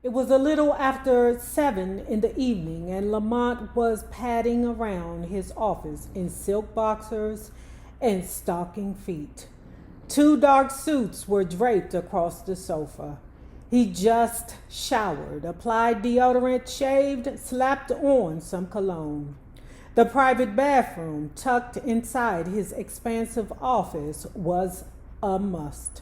It was a little after 7 in the evening, and Lamont was padding around his office in silk boxers and stocking feet. Two dark suits were draped across the sofa. He just showered, applied deodorant, shaved, slapped on some cologne. The private bathroom, tucked inside his expansive office, was a must.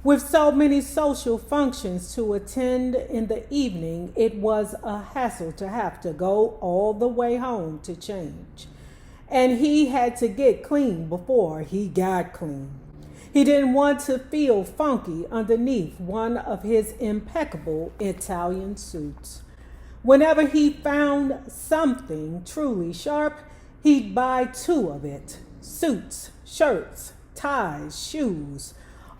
With so many social functions to attend in the evening, it was a hassle to have to go all the way home to change. And he had to get clean before he got clean. He didn't want to feel funky underneath one of his impeccable Italian suits. Whenever he found something truly sharp, he'd buy two of it. Suits, shirts, ties, shoes,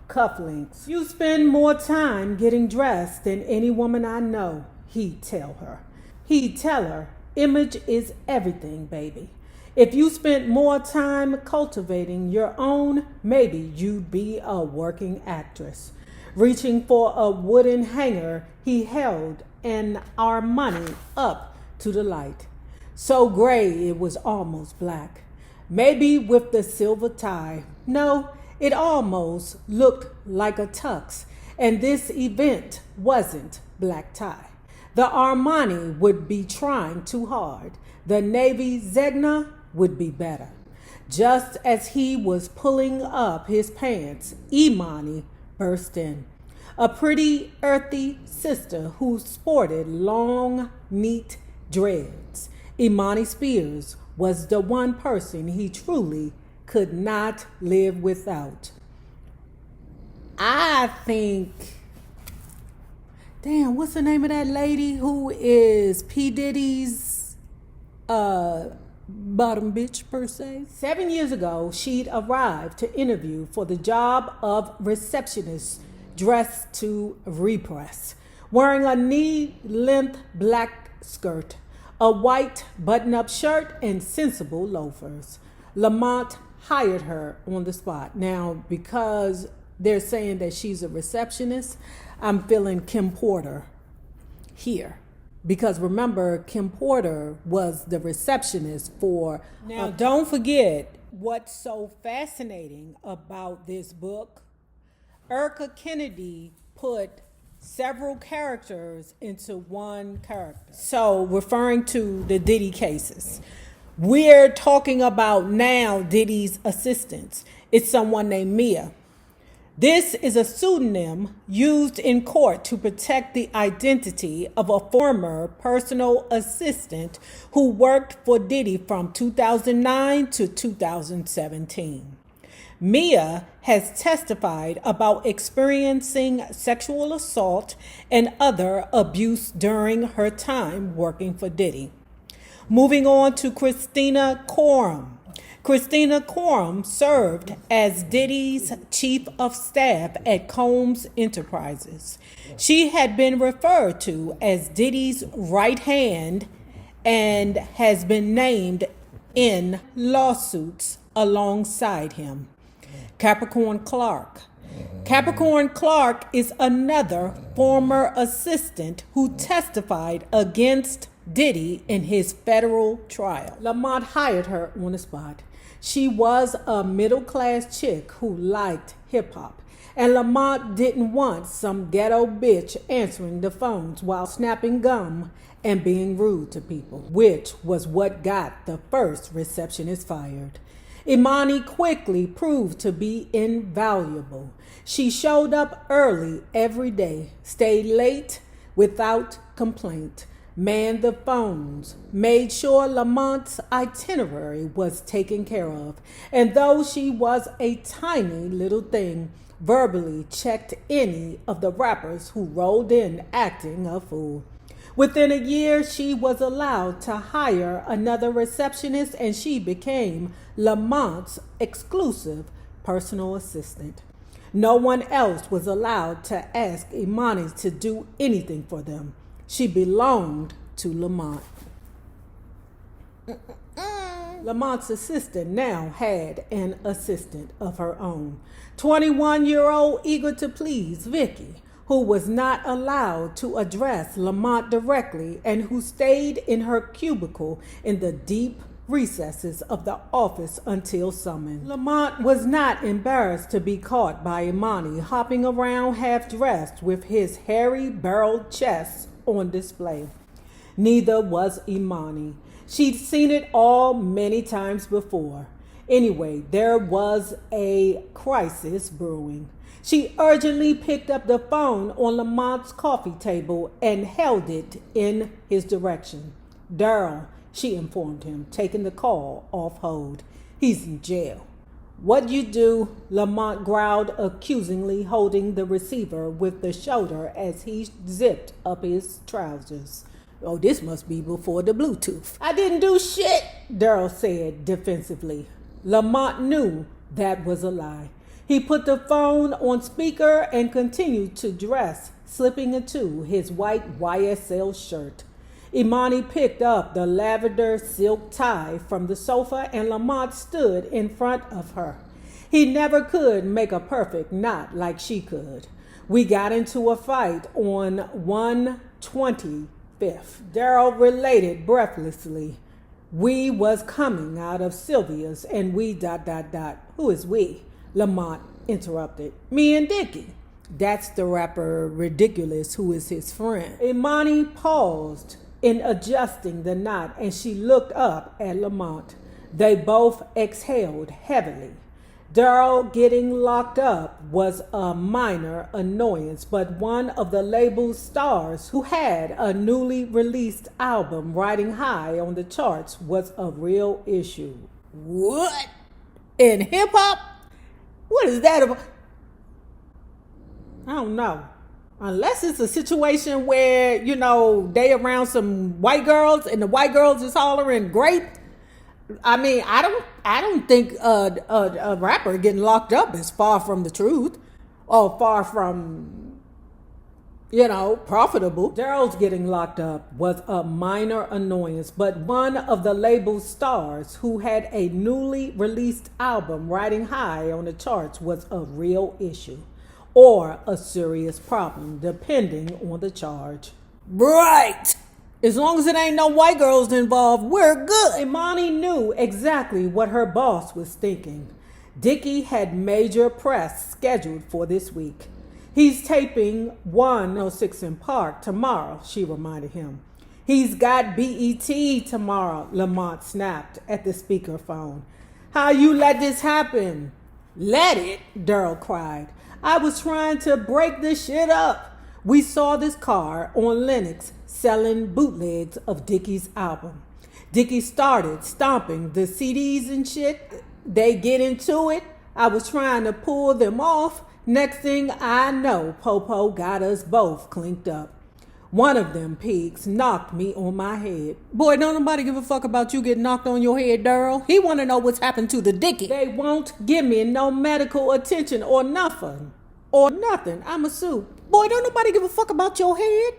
cufflinks. You spend more time getting dressed than any woman I know, he'd tell her. He'd tell her, image is everything, baby. If you spent more time cultivating your own, maybe you'd be a working actress. Reaching for a wooden hanger, he held an Imani up to the light. So gray it was almost black. Maybe with the silver tie. No, it almost looked like a tux, and this event wasn't black tie. The Armani would be trying too hard. The Navy Zegna would be better. Just as he was pulling up his pants, Imani burst in. A pretty, earthy sister who sported long, neat dreads. Imani Spears was the one person he truly could not live without. I think, damn, what's the name of that lady who is P. Diddy's bottom bitch per se? 7 years ago, she'd arrived to interview for the job of receptionist dressed to repress, wearing a knee-length black skirt, a white button-up shirt, and sensible loafers. Lamont hired her on the spot. Now, because they're saying that she's a receptionist, I'm feeling Kim Porter here. Because remember, Kim Porter was the receptionist for... Now, don't forget what's so fascinating about this book. Erica Kennedy put several characters into one character. So, referring to the Diddy cases. We're talking about now Diddy's assistants. It's someone named Mia. This is a pseudonym used in court to protect the identity of a former personal assistant who worked for Diddy from 2009 to 2017. Mia has testified about experiencing sexual assault and other abuse during her time working for Diddy. Moving on to Christina Coram. Christina Coram served as Diddy's chief of staff at Combs Enterprises. She had been referred to as Diddy's right hand and has been named in lawsuits alongside him. Capricorn Clark. Capricorn Clark is another former assistant who testified against Diddy in his federal trial. Lamont hired her on the spot. She was a middle-class chick who liked hip-hop, and Lamont didn't want some ghetto bitch answering the phones while snapping gum and being rude to people, which was what got the first receptionist fired. Imani quickly proved to be invaluable. She showed up early every day, stayed late without complaint, manned the phones, made sure Lamont's itinerary was taken care of, and though she was a tiny little thing, verbally checked any of the rappers who rolled in acting a fool. Within a year, she was allowed to hire another receptionist, and she became Lamont's exclusive personal assistant. No one else was allowed to ask Imani to do anything for them. She belonged to Lamont. Lamont's assistant now had an assistant of her own. 21-year-old eager to please Vicky, who was not allowed to address Lamont directly and who stayed in her cubicle in the deep recesses of the office until summoned. Lamont was not embarrassed to be caught by Imani hopping around half-dressed with his hairy barreled chest on display. Neither was Imani. She'd seen it all many times before. Anyway, there was a crisis brewing. She urgently picked up the phone on Lamont's coffee table and held it in his direction. "Daryl," she informed him, taking the call off hold. "He's in jail." "What'd you do?" Lamont growled accusingly, holding the receiver with the shoulder as he zipped up his trousers. "Oh, this must be before the Bluetooth." "I didn't do shit," Daryl said defensively. Lamont knew that was a lie. He put the phone on speaker and continued to dress, slipping into his white YSL shirt. Imani picked up the lavender silk tie from the sofa and Lamont stood in front of her. He never could make a perfect knot like she could. "We got into a fight on 125th. Daryl related breathlessly. "We was coming out of Sylvia's and we ... Who is we?" Lamont interrupted. "Me and Dickie." "That's the rapper Ridiculous who is his friend." Imani paused in adjusting the knot and she looked up at Lamont. They both exhaled heavily. Daryl getting locked up was a minor annoyance, but one of the label's stars who had a newly released album riding high on the charts was a real issue. "What? In hip-hop? What is that about?" "I don't know. Unless it's a situation where, they around some white girls and the white girls is hollering grape. I mean, I don't think a rapper getting locked up is far from the truth or far from, profitable." Daryl's getting locked up was a minor annoyance, but one of the label's stars who had a newly released album riding high on the charts was a real issue or a serious problem, depending on the charge. "Right. As long as it ain't no white girls involved, we're good." Imani knew exactly what her boss was thinking. Dickie had major press scheduled for this week. "He's taping 106 in Park tomorrow," she reminded him. "He's got BET tomorrow," Lamont snapped at the speakerphone. "How you let this happen?" "Let it?" Daryl cried. "I was trying to break this shit up. We saw this car on Lennox selling bootlegs of Dickie's album. Dickie started stomping the CDs and shit. They get into it. I was trying to pull them off. Next thing I know, Popo got us both clinked up. One of them pigs knocked me on my head." "Boy, don't nobody give a fuck about you getting knocked on your head, Daryl. He want to know what's happened to the Dickie." "They won't give me no medical attention or nothing. I'm a sue." "Boy, don't nobody give a fuck about your head.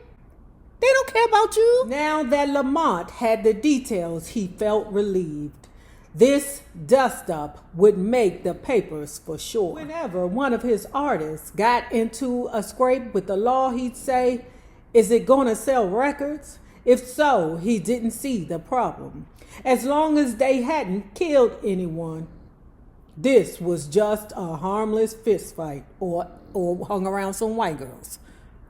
They don't care about you." Now that Lamont had the details, he felt relieved. This dust-up would make the papers for sure. Whenever one of his artists got into a scrape with the law, he'd say, "Is it going to sell records?" If so, he didn't see the problem. As long as they hadn't killed anyone, this was just a harmless fist fight or hung around some white girls.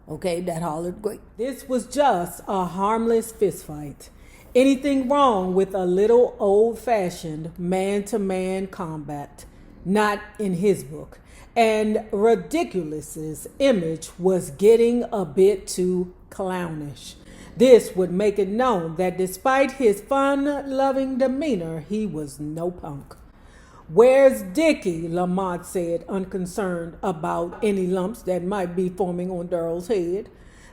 Okay, that hollered great. This was just a harmless fist fight. Anything wrong with a little old-fashioned man-to-man combat? Not in his book. And Ridiculous's image was getting a bit too clownish. This would make it known that despite his fun-loving demeanor, he was no punk. "Where's Dickie?" Lamont said, unconcerned about any lumps that might be forming on Daryl's head.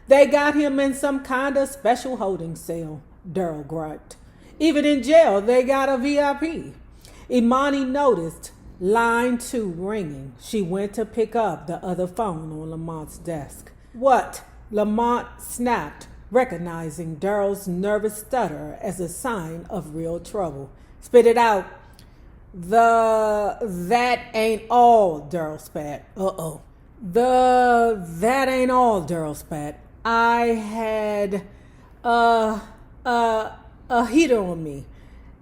"They got him in some kind of special holding cell," Daryl griped. "Even in jail, they got a VIP." Imani noticed line 2 ringing. She went to pick up the other phone on Lamont's desk. "What?" Lamont snapped, recognizing Daryl's nervous stutter as a sign of real trouble. "Spit it out." "That ain't all," Daryl spat. "Uh-oh." That ain't all, Daryl spat. I had uh a heater on me.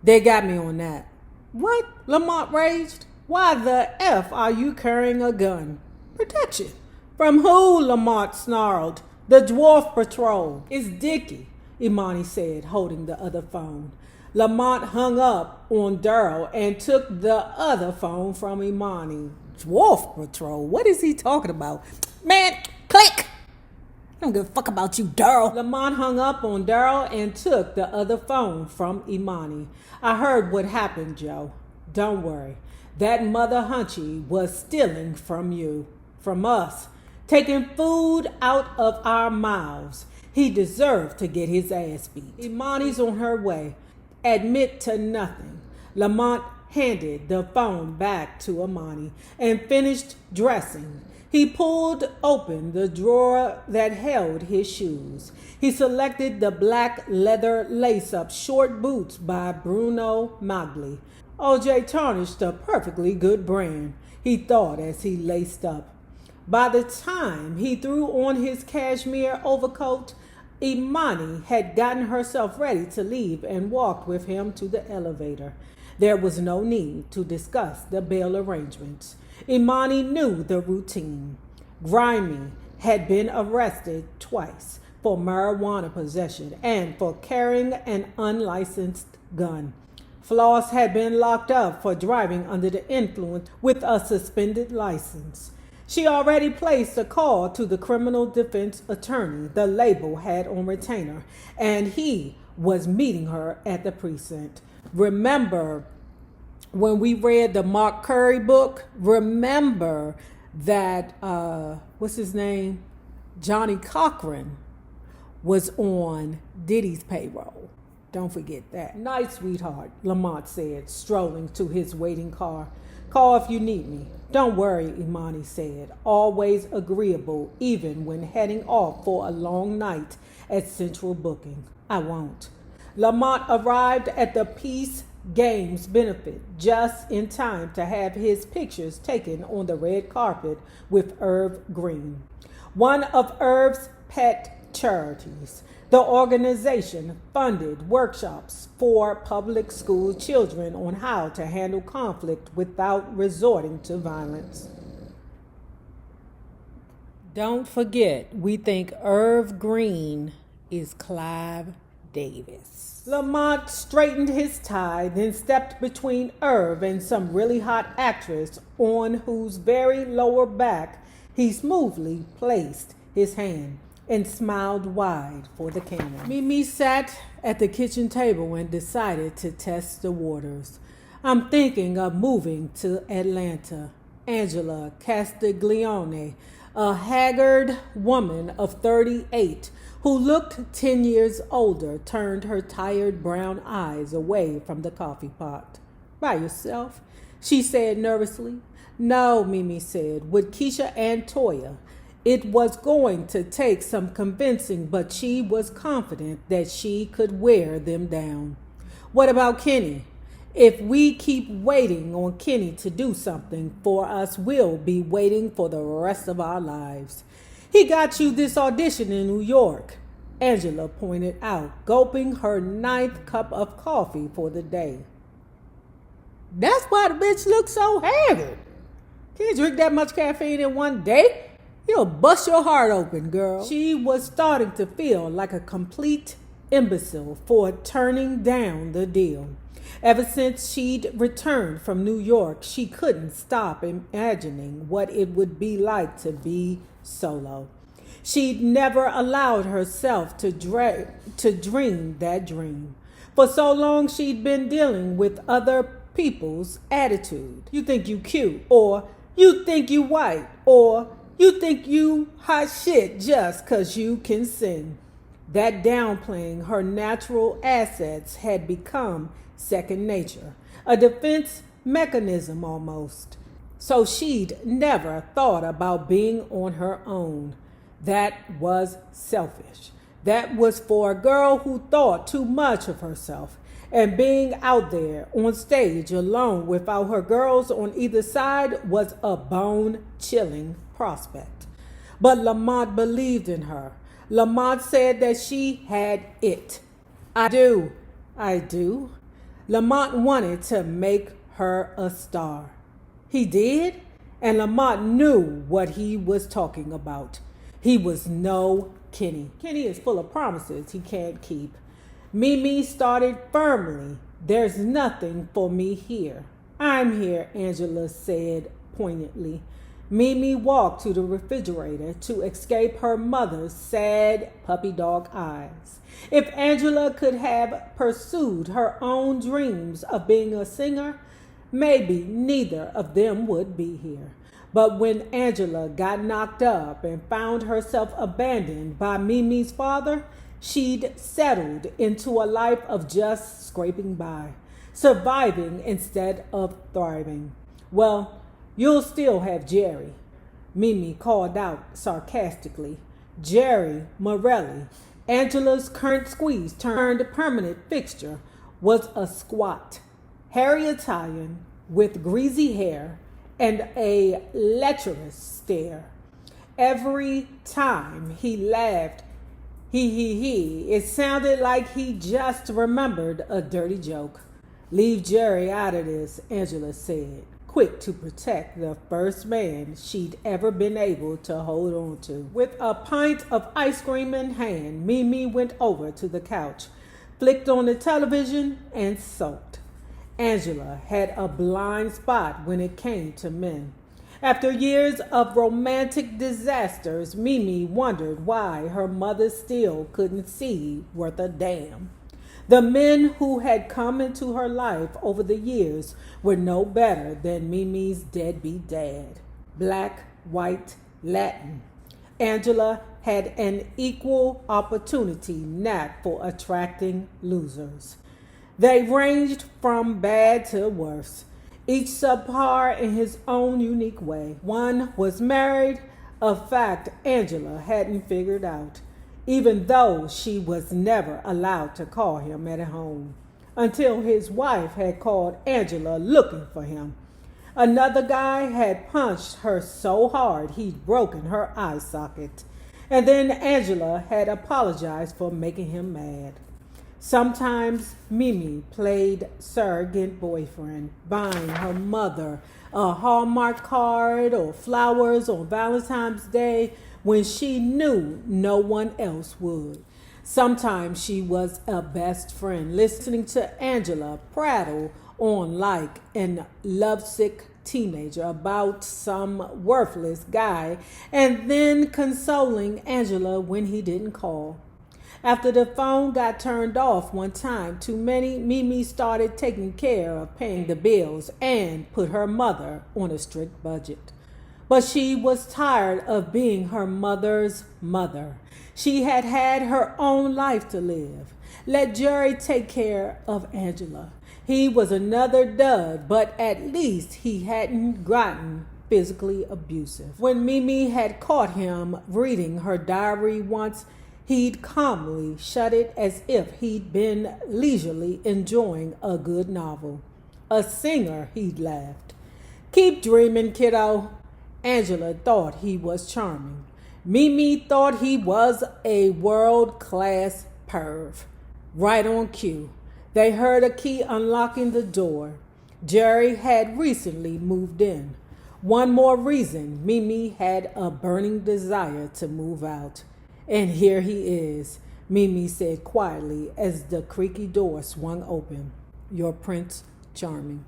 They got me on that. What? Lamont raged. Why the F are you carrying a gun? Protection. From who? Lamont snarled. The Dwarf Patrol. It's Dickie, Imani said, holding the other phone. Lamont hung up on Daryl and took the other phone from Imani. Dwarf Patrol? What is he talking about? Man, click! I don't give a fuck about you, Daryl. Lamont hung up on Daryl and took the other phone from Imani. I heard what happened, Joe. Don't worry. That mother Hunchy was stealing from you, from us, taking food out of our mouths. He deserved to get his ass beat. Imani's on her way. Admit to nothing. Lamont handed the phone back to Imani and finished dressing. He pulled open the drawer that held his shoes. He selected the black leather lace-up short boots by Bruno Magli. OJ tarnished a perfectly good brand, he thought as he laced up. By the time he threw on his cashmere overcoat, Imani had gotten herself ready to leave and walked with him to the elevator. There was no need to discuss the bail arrangements. Imani knew the routine. Grimy had been arrested twice for marijuana possession and for carrying an unlicensed gun. Floss had been locked up for driving under the influence with a suspended license. She already placed a call to the criminal defense attorney the label had on retainer, and he was meeting her at the precinct. Remember when we read the Mark Curry book? Remember that, what's his name? Johnny Cochran was on Diddy's payroll. Don't forget that. Night, sweetheart, Lamont said, strolling to his waiting car. Call if you need me. Don't worry, Imani said, always agreeable, even when heading off for a long night at Central Booking. I won't. Lamont arrived at the Peace Games benefit just in time to have his pictures taken on the red carpet with Irv Green, one of Irv's pet charities. The organization funded workshops for public school children on how to handle conflict without resorting to violence. Don't forget, we think Irv Green is Clive Davis. Lamont straightened his tie, then stepped between Irv and some really hot actress on whose very lower back he smoothly placed his hand and smiled wide for the camera. Mimi sat at the kitchen table and decided to test the waters. I'm thinking of moving to Atlanta. Angela Castiglione, a haggard woman of 38 who looked 10 years older, turned her tired brown eyes away from the coffee pot. By yourself? She said nervously. No, Mimi said, with Keisha and Toya. It was going to take some convincing, but she was confident that she could wear them down. What about Kenny? If we keep waiting on Kenny to do something for us, we'll be waiting for the rest of our lives. He got you this audition in New York, Angela pointed out, gulping her 9th cup of coffee for the day. That's why the bitch looks so haggard. Can't drink that much caffeine in one day. You'll bust your heart open, girl. She was starting to feel like a complete imbecile for turning down the deal. Ever since she'd returned from New York, she couldn't stop imagining what it would be like to be solo. She'd never allowed herself to dream that dream. For so long, she'd been dealing with other people's attitude. You think you cute, or you think you white, or you think you hot shit just 'cause you can sing. That downplaying her natural assets had become second nature, a defense mechanism almost. So she'd never thought about being on her own. That was selfish. That was for a girl who thought too much of herself. And being out there on stage alone without her girls on either side was a bone chilling prospect. But Lamont believed in her. Lamont said that she had it. I do. Lamont wanted to make her a star. He did, and Lamont knew what he was talking about. He was no Kenny. Kenny is full of promises he can't keep. Mimi started firmly. There's nothing for me here. I'm here, Angela said poignantly. Mimi walked to the refrigerator to escape her mother's sad puppy dog eyes. If Angela could have pursued her own dreams of being a singer, maybe neither of them would be here. But when Angela got knocked up and found herself abandoned by Mimi's father, she'd settled into a life of just scraping by, surviving instead of thriving. Well, you'll still have Jerry, Mimi called out sarcastically. Jerry Morelli, Angela's current squeeze turned permanent fixture, was a squat, hairy Italian with greasy hair and a lecherous stare. Every time he laughed, it sounded like he just remembered a dirty joke. Leave Jerry out of this, Angela said, quick to protect the first man she'd ever been able to hold on to. With a pint of ice cream in hand, Mimi went over to the couch, flicked on the television, and sulked. Angela had a blind spot when it came to men. After years of romantic disasters, Mimi wondered why her mother still couldn't see worth a damn. The men who had come into her life over the years were no better than Mimi's deadbeat dad. Black, white, Latin. Angela had an equal opportunity knack for attracting losers. They ranged from bad to worse, each subpar in his own unique way. One was married, a fact Angela hadn't figured out, even though she was never allowed to call him at home, until his wife had called Angela looking for him. Another guy had punched her so hard he'd broken her eye socket, and then Angela had apologized for making him mad. Sometimes Mimi played surrogate boyfriend, buying her mother a Hallmark card or flowers on Valentine's Day when she knew no one else would. Sometimes she was a best friend, listening to Angela prattle on like an lovesick teenager about some worthless guy, and then consoling Angela when he didn't call. After the phone got turned off one time too many, Mimi started taking care of paying the bills and put her mother on a strict budget. But she was tired of being her mother's mother. She had had her own life to live. Let Jerry take care of Angela. He was another dud, but at least he hadn't gotten physically abusive. When Mimi had caught him reading her diary once, he'd calmly shut it as if he'd been leisurely enjoying a good novel. A singer, he'd laughed. Keep dreaming, kiddo. Angela thought he was charming. Mimi thought he was a world-class perv. Right on cue. They heard a key unlocking the door. Jerry had recently moved in. One more reason Mimi had a burning desire to move out. And here he is, Mimi said quietly as the creaky door swung open. Your Prince Charming.